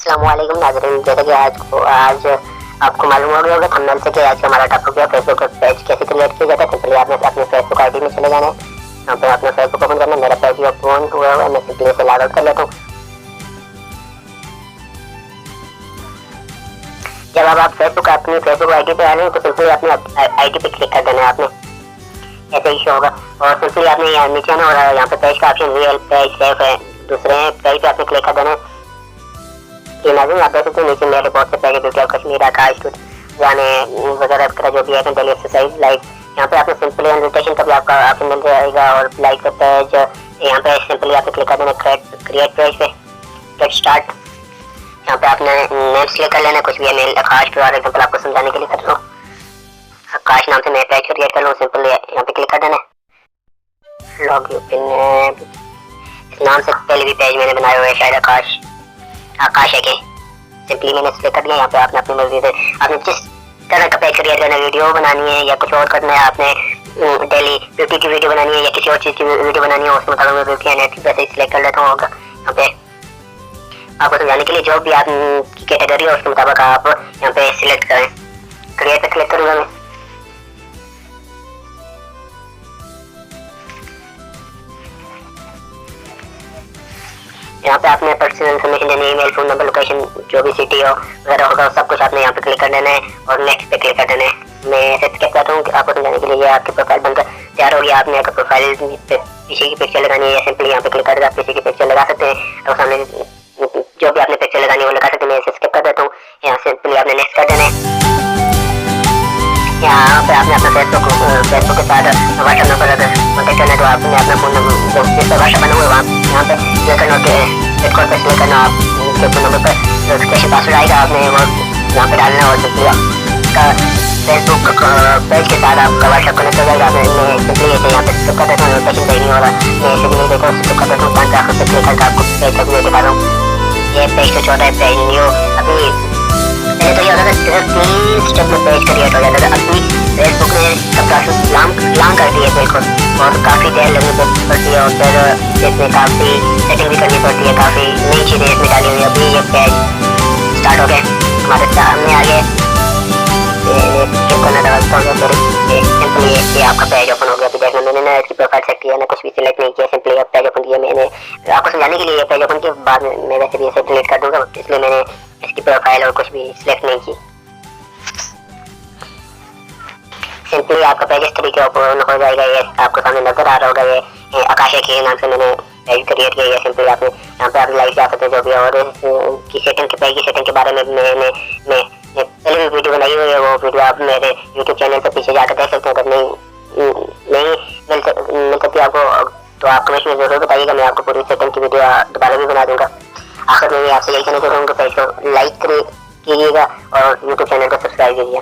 अस्सलामुअलैकुम नाज़रीन, जैसा कि आज आपको मालूम हो गया होगा थंबनेल से कि आज का हमारा टॉपिक है फेसबुक पेज कैसे क्रिएट किया जाता है। सिंपली आपने अपने फेसबुक आईडी में चले जाना है, यहाँ पे अपना फेसबुक ओपन करना है। मेरा पेज ओपन हुआ हुआ है, मैं सिंपली इसे लॉग आउट कर लेता हूँ। जब आप फेसबुक अपनी फेसबुक आईडी पे आ रहे हैं तो सिंपली अपनी आईडी पे क्लिक कर देना है आपने, ऐसे ही शो होगा। और सिंपली आपने यहाँ नीचे ना और यहाँ पे पेज का ऑप्शन रियल पेज सेफ है, दूसरे पेज पे आपने क्लिक कर देना है। ये नाज़रीन आप देख सकते हैं नीचे मेरे बहुत से पेज ब्यूटी ऑफ कश्मीर, आकाश गाने वगैरह वगैरह जो भी है डेली एक्सरसाइज लाइक। यहाँ पे आपने सिंपली इन्विटेशन का भी आपका ऑप्शन मिल जाएगा और लाइक पेज यहाँ पे सिंपली आपने क्लिक कर देना क्रिएट पेज पे गेट स्टार्ट। यहाँ पे आपने नेम सेलेक्ट कर लेना, कुछ भी है। मैं आकाश फॉर एग्जांपल आपको समझाने के लिए कर रहा हूँ, आकाश नाम से मैं पेज क्रिएट कर लूँ। सिंपली यहाँ पे क्लिक कर देना लॉग इन। इस नाम से पहले भी पेज मैंने बनाया हुआ है, शायद आकाश है के। सिंपली मैंने सेलेक्ट कर दिया। यहाँ पे आपने अपनी मर्जी से आपने जिस तरह का पेज क्रिएट करना है, वीडियो बनानी है या कुछ और करना है, आपने डेली ब्यूटी की वीडियो बनानी है या किसी और चीज़ की वीडियो बनानी है, उसके मुताबिक मैं ब्यूटी एंड वैसे ही सिलेक्ट कर लेता हूँ। यहाँ पे आपको समझाने के लिए जो भी आपकी कैटेगरी है उसके मुताबिक आप यहाँ पे सिलेक्ट करें। क्रिएट पे क्लिक करूँगा मैं। यहाँ पे आपने पर्सनल इन्फॉर्मेशन देनी है, ईमेल, फोन नंबर, लोकेशन, जो भी सिटी हो वगैरह होगा सब कुछ आपने यहाँ पे क्लिक कर देना है और नेक्स्ट पे क्लिक कर देना है। मैं ऐसे स्किप करता हूँ आपको समझाने के लिए। ये आपकी प्रोफाइल बनकर तैयार होगी। आपने अगर प्रोफाइल पे किसी की पिक्चर लगानी है या सिंपली यहाँ पे क्लिक करके आप किसी की पिक्चर लगा सकते हैं और सामने जो भी आपने पिक्चर लगानी है वो लगा सकते हैं। मैं ऐसे स्किप कर देता हूँ। यहाँ सिंपली आपने नेक्स्ट कर देना है। यहाँ पे आपने अपना फेसबुक के साथ व्हाट्सएप नंबर अगर कॉन्टेक्ट करना है तो आपने अपना फोन नंबर जो जिस पर व्हाट्सएप बना हुआ है वहाँ यहाँ पे क्लिक करना के रेड कोड पे क्लिक करना। आपके फोन नंबर पर नोटिफिकेशन पासवर्ड आएगा, आपने वो यहाँ पे डालना और सिंपली आपका फेसबुक पेज के साथ आपका व्हाट्सएप कनेक्ट हो जाएगा। आपने सिंपली ऐसे यहाँ पे स्किप कर देता हूँ, नोटिफिकेशन नहीं हो रहा, मैं ऐसे भी नहीं देखा स्किप कर देता हूँ। पाँच आखिर पे क्लिक करके आपको पेज तक मैं दिखा रहा हूँ। ये पेज तो छोटा है, पेज न्यू अभी पहले तो ये होता था सिर्फ 3 स्टेप में पेज क्रिएट हो जाता था। अभी फेसबुक ने सब प्रोसेस लॉन्ग कर दी है बिल्कुल, और काफ़ी देर लगनी पड़ती है और फिर इसमें काफ़ी सेटिंग भी करनी पड़ती है, काफ़ी नई चीज़ें इसमें डाली हुई है। अभी ये पेज स्टार्ट हो गए हमारे सामने आ गए, स्किप करना था फिर सिंपली ये आपका पेज ओपन हो गया। अभी देखना मैंने ना इसकी प्रोफाइल सेट किया ना, कुछ भी सिलेक्ट नहीं किया, सिंपली अब पेज ओपन किया। मैंने आपको समझाने के लिए ये पेज ओपन के बाद मैं वैसे भी इसे डिलीट कर दूँगा, इसलिए मैंने इसकी प्रोफाइल और कुछ भी सिलेक्ट नहीं की। सिंपली आपका पेज इस तरीके ओपन हो जाएगा। ये आपको सामने नजर आ रहा होगा, ये आकाश के नाम से मैंने पेज क्रिएट किया है। सिंपली आपने यहाँ पे आप लाइव जा सकते हैं जो भी, और की सेटिंग के पेज की सेटिंग के बारे में मैं पहले भी वीडियो बनाई हुई है, वो वीडियो आप मेरे यूट्यूब चैनल पर पीछे जाकर देख सकते हैं। अगर नहीं मिल सकती आपको तो आप कमेंट में जरूर बताइएगा, मैं आपको पूरी सेटिंग की वीडियो दोबारा भी बना दूंगा। आखिर में आपसे यही कहना चाहूँगा, पेज को लाइक कीजिएगा और यूट्यूब चैनल को सब्सक्राइब कीजिए।